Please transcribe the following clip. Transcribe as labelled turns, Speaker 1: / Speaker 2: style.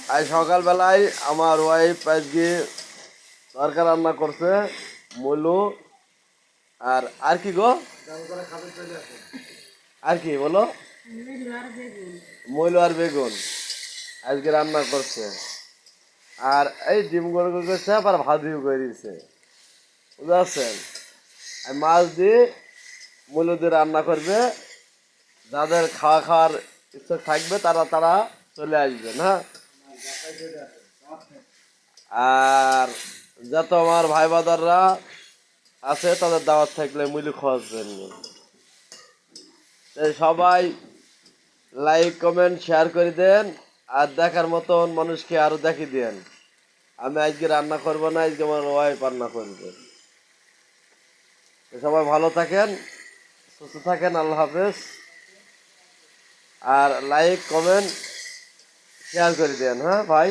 Speaker 1: আজ সকালবেলায় আমার ওয়াইফ আজকে তরকারি রান্না করছে মুলো আর কি গো আর কি বলো মুলো আর বেগুন আজকে রান্না করছে আর এই ডিম গড় করছে আবার ভাজিও করে দিচ্ছে বুঝতে পারছেন মাছ দিয়ে মুলো দিয়ে রান্না করবে যাদের খাওয়ার ইচ্ছা থাকবে তারা তারা চলে আসবেন হ্যাঁ আর যত আমার ভাই বাদাররা আছে তাদের দাওয়াত থাকলে মুলি খাওয়াবেন সবাই লাইক কমেন্ট শেয়ার করে দেন আর দেখার মতন মানুষকে আরো দেখিয়ে দেন আমি আজকে রান্না করব না আজকে আমার ওয়াইফ রান্না করবে সবাই ভালো থাকেন সুস্থ থাকেন আল্লাহ হাফেজ আর লাইক কমেন্ট শেয়ার করে দেন হ্যাঁ ভাই